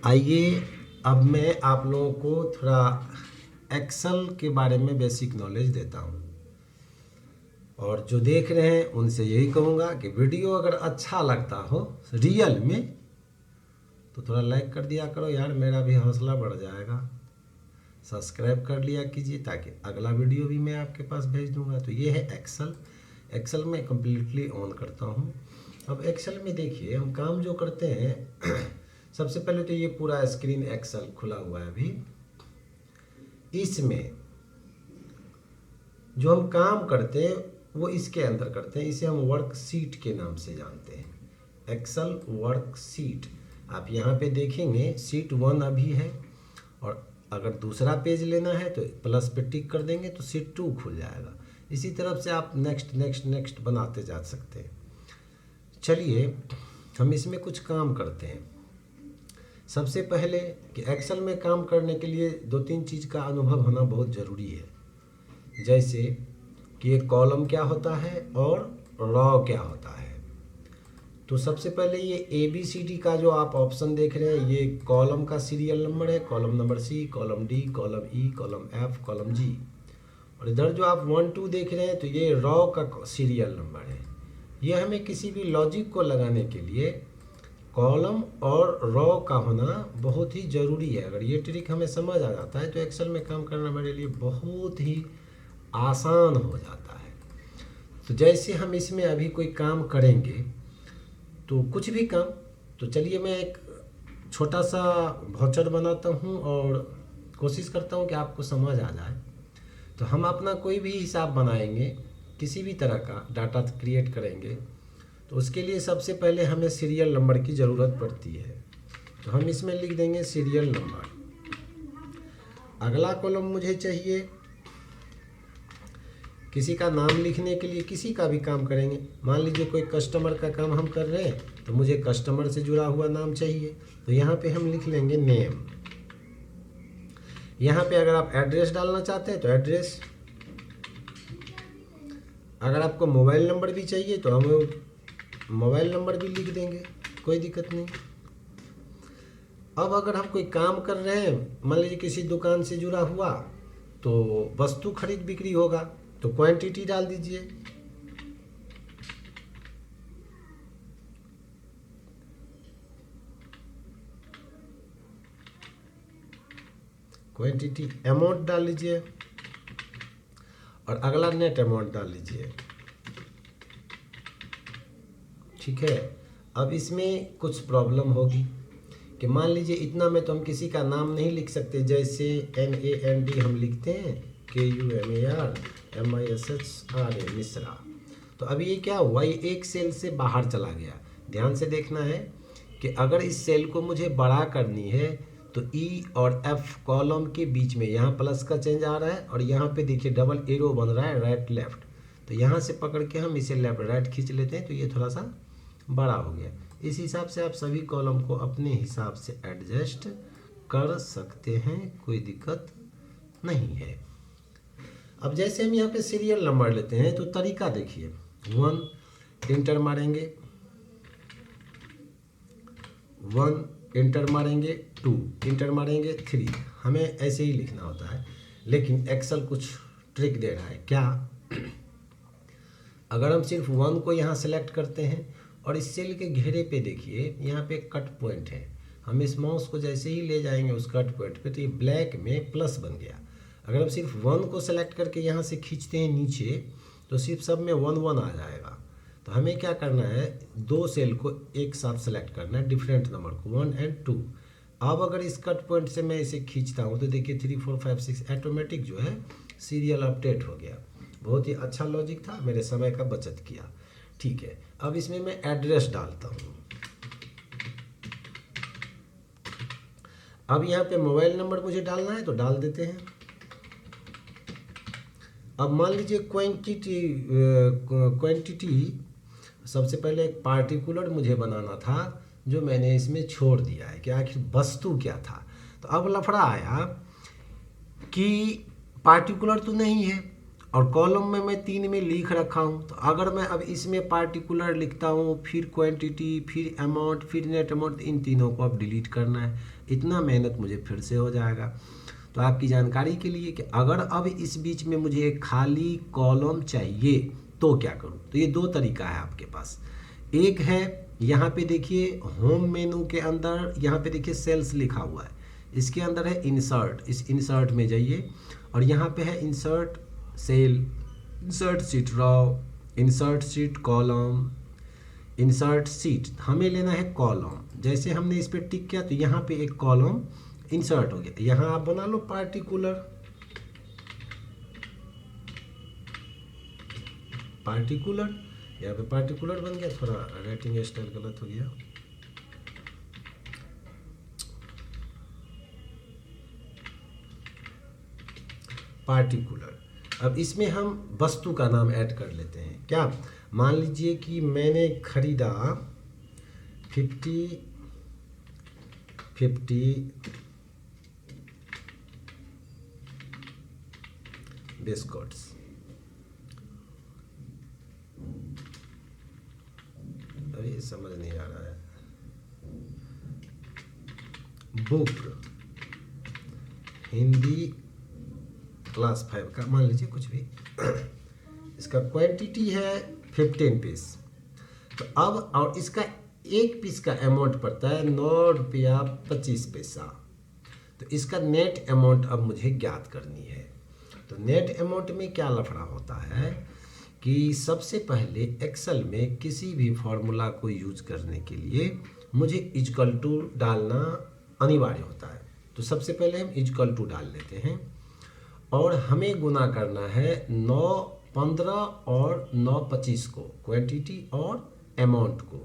आइए अब मैं आप लोगों को थोड़ा एक्सेल के बारे में बेसिक नॉलेज देता हूँ। और जो देख रहे हैं उनसे यही कहूँगा कि वीडियो अगर अच्छा लगता हो रियल में तो थोड़ा लाइक कर दिया करो यार, मेरा भी हौसला बढ़ जाएगा। सब्सक्राइब कर लिया कीजिए ताकि अगला वीडियो भी मैं आपके पास भेज दूँगा। तो ये है एक्सेल। एक्सेल में कम्प्लीटली ऑन करता हूँ। अब एक्सेल में देखिए हम काम जो करते हैं सबसे पहले तो ये पूरा स्क्रीन एक्सेल खुला हुआ है अभी। इसमें जो हम काम करते हैं वो इसके अंदर करते हैं, इसे हम वर्कशीट के नाम से जानते हैं। एक्सेल वर्कशीट आप यहाँ पे देखेंगे शीट 1 अभी है, और अगर दूसरा पेज लेना है तो प्लस पे टिक कर देंगे तो शीट 2 खुल जाएगा। इसी तरफ से आप नेक्स्ट नेक्स्ट नेक्स्ट बनाते जा सकते हैं। चलिए हम इसमें कुछ काम करते हैं। सबसे पहले कि एक्सेल में काम करने के लिए 2-3 चीज़ का अनुभव होना बहुत ज़रूरी है। जैसे कि एक कॉलम क्या होता है और रॉ क्या होता है। तो सबसे पहले ये ABCD का जो आप ऑप्शन देख रहे हैं ये कॉलम का सीरियल नंबर है। Column number C, column D, column E, column F, column G। और इधर जो आप 1-2 देख रहे हैं तो ये रॉ का सीरियल नंबर है। ये हमें किसी भी लॉजिक को लगाने के लिए कॉलम और रॉ का होना बहुत ही ज़रूरी है। अगर ये ट्रिक हमें समझ आ जाता है तो एक्सेल में काम करना मेरे लिए बहुत ही आसान हो जाता है। तो जैसे हम इसमें अभी कोई काम करेंगे तो कुछ भी काम, तो चलिए मैं एक छोटा सा वाउचर बनाता हूँ और कोशिश करता हूँ कि आपको समझ आ जाए। तो हम अपना कोई भी हिसाब बनाएंगे, किसी भी तरह का डाटा क्रिएट करेंगे तो उसके लिए सबसे पहले हमें सीरियल नंबर की ज़रूरत पड़ती है। तो हम इसमें लिख देंगे सीरियल नंबर। अगला कॉलम मुझे चाहिए किसी का नाम लिखने के लिए, किसी का भी काम करेंगे। मान लीजिए कोई कस्टमर का काम हम कर रहे हैं तो मुझे कस्टमर से जुड़ा हुआ नाम चाहिए, तो यहाँ पे हम लिख लेंगे नेम। यहाँ पे अगर आप एड्रेस डालना चाहते हैं तो एड्रेस। अगर आपको मोबाइल नंबर भी चाहिए तो हम मोबाइल नंबर भी लिख देंगे, कोई दिक्कत नहीं। अब अगर हम कोई काम कर रहे हैं, मान लीजिए किसी दुकान से जुड़ा हुआ तो वस्तु खरीद बिक्री होगा तो क्वांटिटी डाल दीजिए। क्वांटिटी अमाउंट डाल लीजिए और अगला नेट अमाउंट डाल लीजिए। ठीक है। अब इसमें कुछ प्रॉब्लम होगी कि मान लीजिए इतना में तो हम किसी का नाम नहीं लिख सकते। जैसे NAND हम लिखते हैं KUMARMISHRA मिश्रा। तो अभी ये क्या हुआ, ये एक सेल से बाहर चला गया। ध्यान से देखना है कि अगर इस सेल को मुझे बड़ा करनी है तो E और F कॉलम के बीच में यहाँ प्लस का चेंज आ रहा है और यहाँ पे देखिए डबल एरो बन रहा है राइट लेफ्ट। तो यहाँ से पकड़ के हम इसे लेफ्ट राइट खींच लेते हैं तो ये थोड़ा सा बड़ा हो गया। इस हिसाब से आप सभी कॉलम को अपने हिसाब से एडजस्ट कर सकते हैं, कोई दिक्कत नहीं है। अब जैसे हम यहाँ पे सीरियल नंबर लेते हैं तो तरीका देखिए, 1 इंटर मारेंगे, 1 इंटर मारेंगे, 2 इंटर मारेंगे, 3। हमें ऐसे ही लिखना होता है, लेकिन एक्सेल कुछ ट्रिक दे रहा है। क्या, अगर हम सिर्फ 1 को यहाँ सेलेक्ट करते हैं और इस सेल के घेरे पे देखिए यहाँ पे कट पॉइंट है, हम इस माउस को जैसे ही ले जाएंगे उस कट पॉइंट पे तो ये ब्लैक में प्लस बन गया। अगर हम सिर्फ 1 को सेलेक्ट करके यहाँ से खींचते हैं नीचे तो सिर्फ सब में 1 1 आ जाएगा। तो हमें क्या करना है, 2 सेल को एक साथ सेलेक्ट करना है, डिफरेंट नंबर को 1 और 2। अब अगर इस कट पॉइंट से मैं इसे खींचता हूँ तो देखिए 3 4 5 6 ऑटोमेटिक जो है सीरियल अपडेट हो गया। बहुत ही अच्छा लॉजिक था, मेरे समय का बचत किया। ठीक है, अब इसमें मैं एड्रेस डालता हूँ। अब यहाँ पे मोबाइल नंबर मुझे डालना है तो डाल देते हैं। अब मान लीजिए क्वांटिटी सबसे पहले एक पार्टिकुलर मुझे बनाना था जो मैंने इसमें छोड़ दिया है कि आखिर वस्तु क्या था। तो अब लफड़ा आया कि पार्टिकुलर तो नहीं है और कॉलम में मैं 3 में लिख रखा हूँ। तो अगर मैं अब इसमें पार्टिकुलर लिखता हूँ, फिर क्वांटिटी, फिर अमाउंट, फिर नेट अमाउंट, इन तीनों को अब डिलीट करना है, इतना मेहनत मुझे फिर से हो जाएगा। तो आपकी जानकारी के लिए कि अगर अब इस बीच में मुझे एक खाली कॉलम चाहिए तो क्या करूँ, तो ये 2 तरीका है आपके पास। एक है यहाँ पे देखिए होम मेनू के अंदर, यहाँ पे देखिए सेल्स लिखा हुआ है, इसके अंदर है इंसर्ट, इस इंसर्ट में जाइए और यहाँ पे है insert cell, insert sheet row, insert sheet column, insert sheet, हमें लेना है कॉलम। जैसे हमने इस पर टिक किया तो यहाँ पे एक कॉलम इंसर्ट हो गया। यहाँ आप बना लो पार्टिकुलर, पार्टिकुलर, यहाँ पे पार्टिकुलर बन गया, थोड़ा राइटिंग स्टाइल गलत हो गया। पार्टिकुलर। अब इसमें हम वस्तु का नाम ऐड कर लेते हैं। क्या, मान लीजिए कि मैंने खरीदा 50 बिस्कुट्स। अरे समझ नहीं आ रहा है। बुक हिंदी क्लास 5 का मान लीजिए कुछ भी, इसका क्वांटिटी है 15 पीस। तो अब और इसका 1 पीस का अमाउंट पड़ता है 9 रुपया 25 पैसा। तो इसका नेट अमाउंट अब मुझे ज्ञात करनी है। तो नेट अमाउंट में क्या लफड़ा होता है कि सबसे पहले एक्सेल में किसी भी फॉर्मूला को यूज करने के लिए मुझे इक्वल टू डालना अनिवार्य होता है। तो सबसे पहले हम इक्वल टू डाल लेते हैं और हमें गुना करना है 9, 15 और 9, 25 को, क्वांटिटी और अमाउंट को।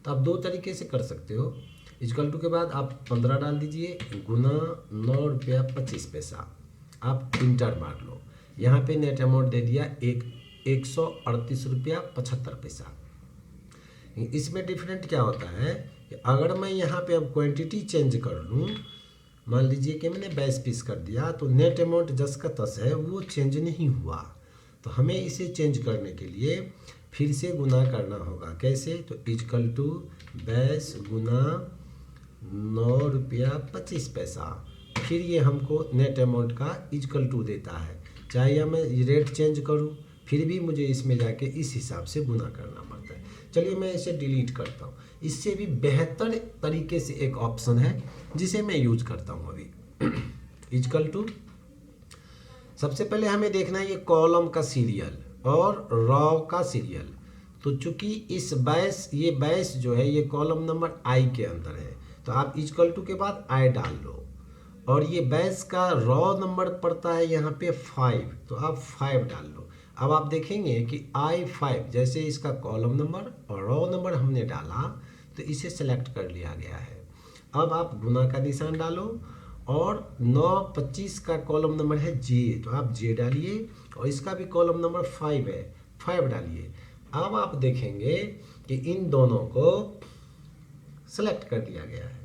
तो आप 2 तरीके से कर सकते हो। इक्वल टू के बाद आप 15 डाल दीजिए गुना 9 रुपया 25 पैसा, आप इंटर मार लो। यहाँ पे नेट अमाउंट दे दिया 138 रुपया 75 पैसा। इसमें डिफरेंट क्या होता है कि अगर मैं यहाँ पे अब क्वांटिटी चेंज कर लूँ, मान लीजिए कि मैंने 22 पीस कर दिया, तो नेट अमाउंट जस का तस है, वो चेंज नहीं हुआ। तो हमें इसे चेंज करने के लिए फिर से गुना करना होगा। कैसे, तो इक्वल टू 22 गुना 9 रुपया 25 पैसा, फिर ये हमको नेट अमाउंट का इक्वल टू देता है। चाहे मैं रेट चेंज करूँ, फिर भी मुझे इसमें जाके इस हिसाब से गुना करना पड़ता है। चलिए मैं इसे डिलीट करता हूँ। इससे भी बेहतर तरीके से एक ऑप्शन है जिसे मैं यूज करता हूँ अभी। इक्वल टू, सबसे पहले हमें देखना है ये कॉलम का सीरियल और रॉ का सीरियल। तो चूंकि इस 22, ये 22 जो है ये कॉलम नंबर आई के अंदर है, तो आप इक्वल टू के बाद आई डाल लो। और ये 22 का रॉ नंबर पड़ता है यहाँ पे 5, तो आप 5 डाल लो। अब आप देखेंगे कि I5 जैसे इसका कॉलम नंबर और रॉ नंबर हमने डाला तो इसे सेलेक्ट कर लिया गया है। अब आप गुना का निशान डालो और 925 का कॉलम नंबर है J, तो आप J डालिए और इसका भी कॉलम नंबर 5 है, 5 डालिए। अब आप देखेंगे कि इन दोनों को सेलेक्ट कर लिया गया है।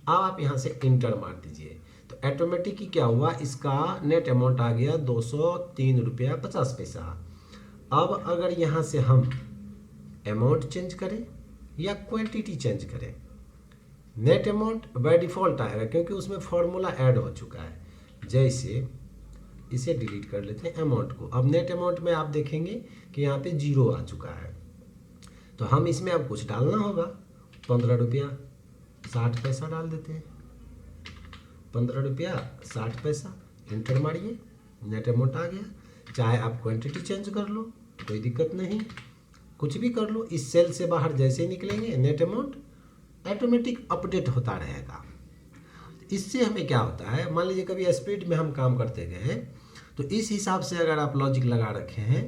अब आप यहाँ से इंटर मार दीजिए तो ऑटोमेटिक ही क्या हुआ, इसका नेट अमाउंट आ गया 203 रुपया 50 पैसा। अब अगर यहाँ से हम अमाउंट चेंज करें या क्वांटिटी चेंज करें, नेट अमाउंट बाय डिफ़ॉल्ट आएगा क्योंकि उसमें फॉर्मूला ऐड हो चुका है। जैसे इसे डिलीट कर लेते हैं अमाउंट को। अब नेट अमाउंट में आप देखेंगे कि यहाँ पे 0 आ चुका है, तो हम इसमें अब कुछ डालना होगा। 15 रुपया 60 पैसा डाल देते हैं, 15 रुपया 60 पैसा, इंटर मारिए, नेट अमाउंट आ गया। चाहे आप क्वांटिटी चेंज कर लो, कोई दिक्कत नहीं, कुछ भी कर लो। इस सेल से बाहर जैसे ही निकलेंगे नेट अमाउंट ऑटोमेटिक अपडेट होता रहेगा। इससे हमें क्या होता है, मान लीजिए कभी स्पीड में हम काम करते गए तो इस हिसाब से अगर आप लॉजिक लगा रखे हैं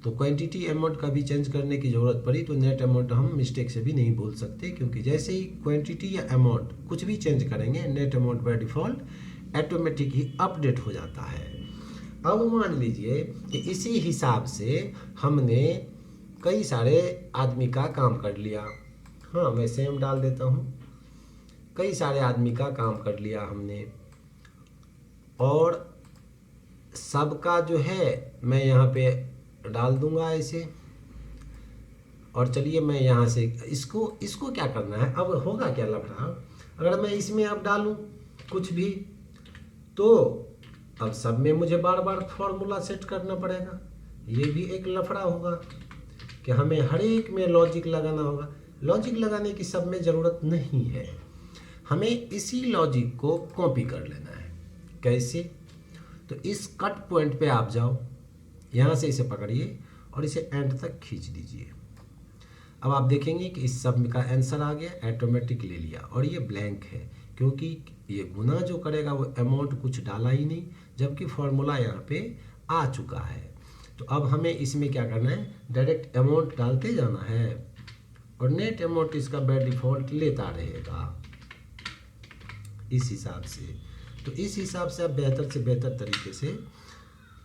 तो क्वांटिटी अमाउंट का भी चेंज करने की ज़रूरत पड़ी तो नेट अमाउंट हम मिस्टेक से भी नहीं बोल सकते, क्योंकि जैसे ही क्वांटिटी या अमाउंट कुछ भी चेंज करेंगे net amount by default automatic he update हो जाता है। अब मान लीजिए कि इसी हिसाब से हमने कई सारे आदमी का काम कर लिया। हाँ, मैं सेम डाल देता हूँ। कई सारे आदमी का काम कर लिया हमने और सब का जो है मैं यहाँ पे डाल दूंगा ऐसे। और चलिए मैं यहाँ से इसको इसको क्या करना है, अब होगा क्या लफड़ा, अगर मैं इसमें अब डालूँ कुछ भी तो अब सब में मुझे बार बार फॉर्मूला सेट करना पड़ेगा। ये भी एक लफड़ा होगा कि हमें हर एक में लॉजिक लगाना होगा। लॉजिक लगाने की सब में ज़रूरत नहीं है, हमें इसी लॉजिक को कॉपी कर लेना है। कैसे, तो इस कट पॉइंट पे आप जाओ, यहाँ से इसे पकड़िए और इसे एंड तक खींच दीजिए। अब आप देखेंगे कि इस सब का आंसर आ गया, ऑटोमेटिक ले लिया। और ये ब्लैंक है क्योंकि ये गुना जो करेगा वो अमाउंट कुछ डाला ही नहीं, जबकि फॉर्मूला यहाँ पे आ चुका है। तो अब हमें इसमें क्या करना है, डायरेक्ट अमाउंट डालते जाना है और नेट अमाउंट इसका बाय डिफ़ॉल्ट लेता रहेगा इस हिसाब से। तो इस हिसाब से आप बेहतर से बेहतर तरीके से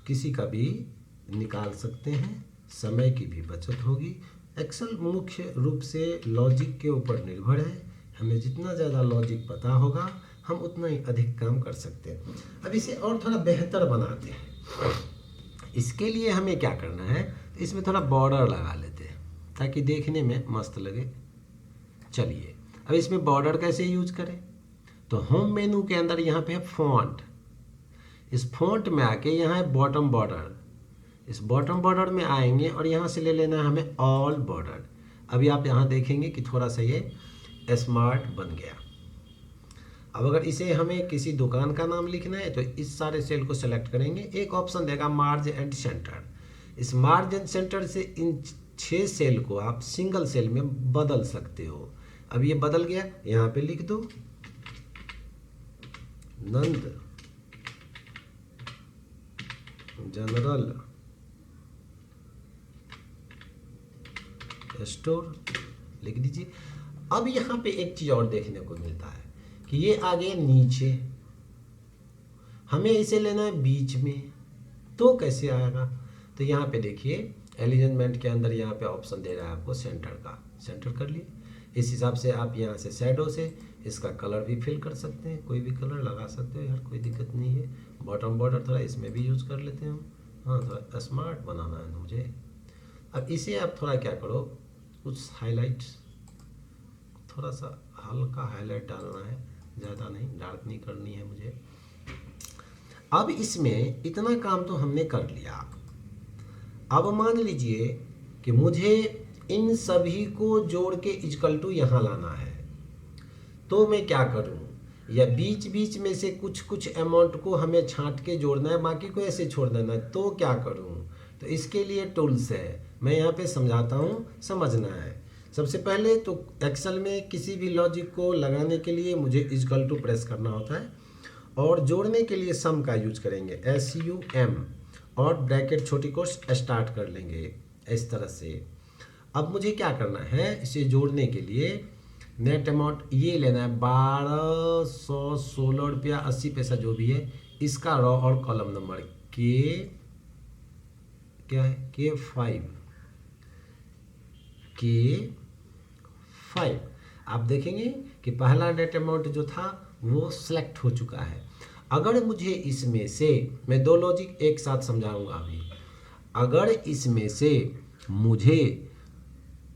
किसी का भी निकाल सकते हैं, समय की भी बचत होगी। एक्सेल मुख्य रूप से लॉजिक के ऊपर निर्भर है, हमें जितना ज़्यादा लॉजिक पता होगा हम उतना ही अधिक काम कर सकते हैं। अब इसे और थोड़ा बेहतर बनाते हैं। इसके लिए हमें क्या करना है, तो इसमें थोड़ा बॉर्डर लगा लेते हैं ताकि देखने में मस्त लगे। चलिए अब इसमें बॉर्डर कैसे यूज करें, तो होम मेनू के अंदर यहाँ पे है फॉन्ट। इस फॉन्ट में आके यहाँ है बॉटम बॉर्डर, इस बॉटम बॉर्डर में आएंगे और यहाँ से ले लेना है हमें ऑल बॉर्डर। अभी आप यहाँ देखेंगे कि थोड़ा सा ये स्मार्ट बन गया। अब अगर इसे हमें किसी दुकान का नाम लिखना है तो इस सारे सेल को सेलेक्ट करेंगे, एक ऑप्शन देगा मार्ज एंड सेंटर। इस मार्ज एंड सेंटर से इन 6 सेल को आप सिंगल सेल में बदल सकते हो। अब ये बदल गया, यहाँ पे लिख दो नंद जनरल स्टोर लिख दीजिए। अब यहाँ पे एक चीज़ और देखने को मिलता है कि ये आ गया नीचे, हमें इसे लेना है बीच में, तो कैसे आएगा, तो यहाँ पे देखिए एलिमेंट के अंदर यहाँ पे ऑप्शन दे रहा है आपको सेंटर का, सेंटर कर लिए। इस हिसाब से आप यहाँ से शैडो से इसका कलर भी फिल कर सकते हैं, कोई भी कलर लगा सकते हो यार, कोई दिक्कत नहीं है। बॉटम बॉर्डर थोड़ा इसमें भी यूज़ कर लेते हैं हम, हाँ थोड़ा स्मार्ट बनाना है मुझे। अब इसे आप थोड़ा क्या करो, कुछ हाईलाइट, थोड़ा सा हल्का हाईलाइट डालना है, ज़्यादा नहीं, डार्क नहीं करनी है मुझे। अब इसमें इतना काम तो हमने कर लिया। अब मान लीजिए कि मुझे इन सभी को जोड़ के इक्वल टू यहाँ लाना है, तो मैं क्या करूँ, या बीच बीच में से कुछ कुछ अमाउंट को हमें छांट के जोड़ना है, बाकी को ऐसे छोड़ देना है, तो क्या करूँ। तो इसके लिए टूल्स है, मैं यहाँ पे समझाता हूँ, समझना है। सबसे पहले तो एक्सेल में किसी भी लॉजिक को लगाने के लिए मुझे इक्वल टू प्रेस करना होता है, और जोड़ने के लिए सम का यूज करेंगे SUM, और ब्रैकेट छोटी को स्टार्ट कर लेंगे इस तरह से। अब मुझे क्या करना है, इसे जोड़ने के लिए नेट अमाउंट ये लेना है 1216 रुपया 80 पैसा जो भी है, इसका रॉ और कॉलम नंबर क्या है K5। आप देखेंगे कि पहला नेट अमाउंट जो था वो सिलेक्ट हो चुका है। अगर मुझे इसमें से, मैं 2 लॉजिक एक साथ समझाऊंगा अभी, अगर इसमें से मुझे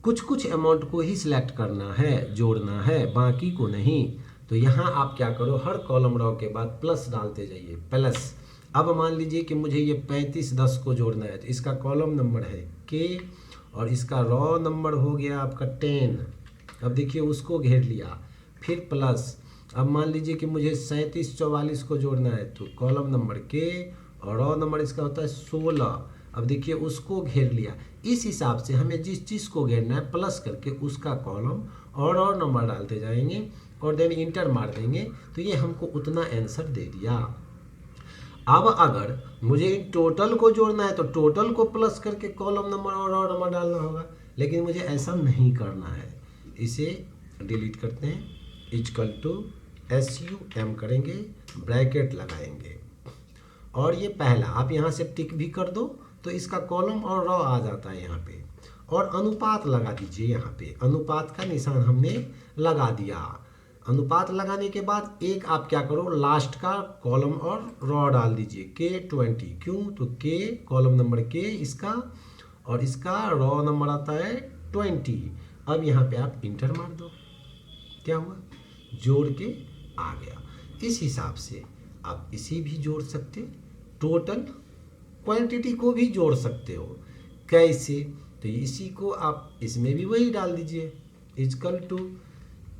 कुछ कुछ अमाउंट को ही सिलेक्ट करना है, जोड़ना है, बाकी को नहीं, तो यहाँ आप क्या करो, हर कॉलम रॉ के बाद प्लस डालते जाइए, प्लस। अब मान लीजिए कि मुझे ये 3510 को जोड़ना है, तो इसका कॉलम नंबर है K और इसका रॉ नंबर हो गया आपका 10। अब देखिए उसको घेर लिया, फिर प्लस। अब मान लीजिए कि मुझे 3744 को जोड़ना है, तो कॉलम नंबर K और रॉ नंबर इसका होता है 16। अब देखिए उसको घेर लिया। इस हिसाब से हमें जिस चीज़ को घेरना है प्लस करके उसका कॉलम और रॉ नंबर डालते जाएंगे और देन इंटर मार देंगे, तो ये हमको उतना आंसर दे दिया। अब अगर मुझे इन टोटल को जोड़ना है तो टोटल को प्लस करके कॉलम नंबर और रॉ नंबर डालना होगा, लेकिन मुझे ऐसा नहीं करना है। इसे डिलीट करते हैं, इक्वल टू SUM करेंगे, ब्रैकेट लगाएंगे, और ये पहला आप यहाँ से टिक भी कर दो तो इसका कॉलम और रॉ आ जाता है यहाँ पे। और अनुपात लगा दीजिए, यहाँ पे अनुपात का निशान हमने लगा दिया। अनुपात लगाने के बाद एक आप क्या करो, लास्ट का कॉलम और रॉ डाल दीजिए K20। क्यों? तो K कॉलम नंबर K इसका, और इसका रॉ नंबर आता है 20। अब यहाँ पे आप इंटर मार दो, क्या हुआ, जोड़ के आ गया। इस हिसाब से आप इसी भी जोड़ सकते, टोटल क्वांटिटी को भी जोड़ सकते हो। कैसे? तो इसी को आप इसमें भी वही डाल दीजिए, equal to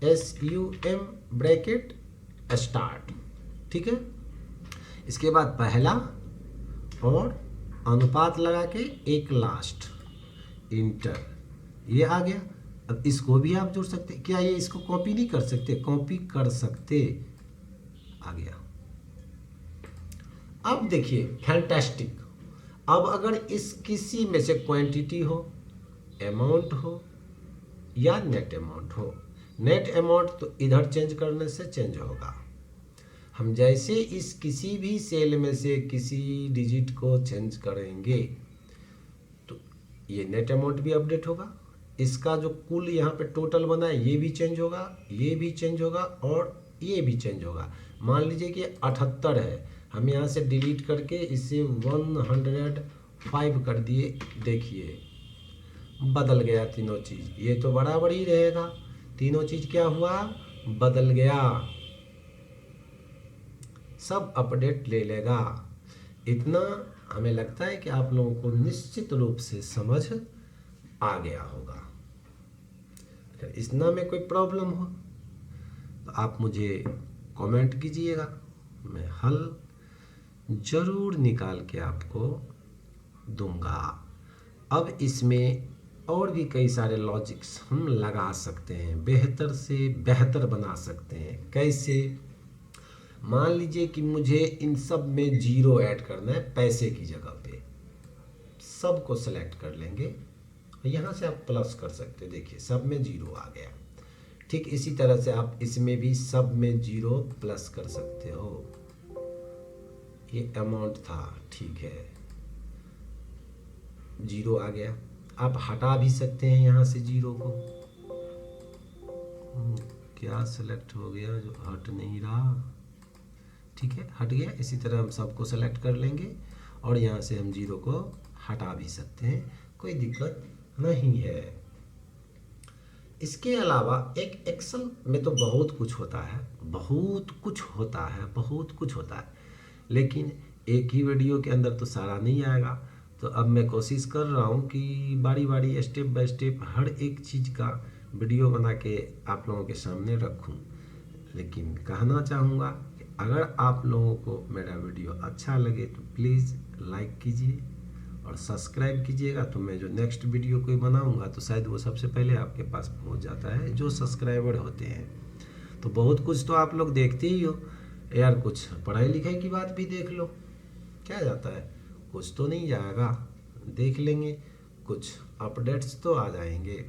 SUM bracket start, ठीक है। इसके बाद पहला और अनुपात लगा के एक लास्ट, इंटर, ये आ गया। अब इसको भी आप जोड़ सकते, क्या ये इसको कॉपी नहीं कर सकते? कॉपी कर सकते, आ गया। अब देखिए फैंटास्टिक। अब अगर इस किसी में से क्वांटिटी हो, अमाउंट हो या नेट अमाउंट हो, नेट अमाउंट तो इधर चेंज करने से चेंज होगा। हम जैसे इस किसी भी सेल में से किसी डिजिट को चेंज करेंगे तो ये नेट अमाउंट भी अपडेट होगा, इसका जो कुल यहाँ पे टोटल बना है ये भी चेंज होगा, ये भी चेंज होगा और ये भी चेंज होगा। मान लीजिए कि 78 है, हम यहाँ से डिलीट करके इसे 105 कर दिए, देखिए बदल गया तीनों चीज़। ये तो बराबर ही रहेगा, तीनों चीज़ क्या हुआ, बदल गया, सब अपडेट ले लेगा। इतना हमें लगता है कि आप लोगों को निश्चित रूप से समझ आ गया होगा। अगर इतना में कोई प्रॉब्लम हो तो आप मुझे कमेंट कीजिएगा, मैं हल ज़रूर निकाल के आपको दूंगा। अब इसमें और भी कई सारे लॉजिक्स हम लगा सकते हैं, बेहतर से बेहतर बना सकते हैं। कैसे? मान लीजिए कि मुझे इन सब में जीरो ऐड करना है, पैसे की जगह पे सबको सेलेक्ट कर लेंगे, यहाँ से आप प्लस कर सकते हैं, देखिए सब में जीरो आ गया। ठीक इसी तरह से आप इसमें भी सब में जीरो प्लस कर सकते हो। ये अमाउंट था, ठीक है, जीरो आ गया। आप हटा भी सकते हैं यहाँ से जीरो को। क्या सेलेक्ट हो गया जो हट नहीं रहा, ठीक है, हट गया। इसी तरह हम सबको सेलेक्ट कर लेंगे और यहाँ से हम जीरो को हटा भी सकते हैं, कोई दिक्कत नहीं है। इसके अलावा एक एक्सेल में तो बहुत कुछ होता है, बहुत कुछ होता है, बहुत कुछ होता है, लेकिन एक ही वीडियो के अंदर तो सारा नहीं आएगा। तो अब मैं कोशिश कर रहा हूँ कि बारी बारी स्टेप बाय स्टेप हर एक चीज़ का वीडियो बना के आप लोगों के सामने रखूँ। लेकिन कहना चाहूँगा कि अगर आप लोगों को मेरा वीडियो अच्छा लगे तो प्लीज़ लाइक कीजिए और सब्सक्राइब कीजिएगा। तो मैं जो नेक्स्ट वीडियो कोई बनाऊँगा तो शायद वो सबसे पहले आपके पास पहुँच जाता है, जो सब्सक्राइबर होते हैं। तो बहुत कुछ तो आप लोग देखते ही हो यार, कुछ पढ़ाई लिखाई की बात भी देख लो, क्या जाता है, कुछ तो नहीं जाएगा, देख लेंगे, कुछ अपडेट्स तो आ जाएंगे।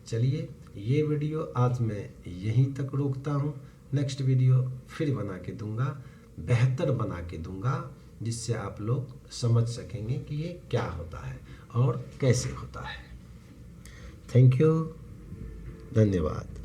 चलिए ये वीडियो आज मैं यहीं तक रोकता हूँ, नेक्स्ट वीडियो फिर बना के दूंगा, बेहतर बना के दूंगा, जिससे आप लोग समझ सकेंगे कि ये क्या होता है और कैसे होता है। थैंक यू, धन्यवाद।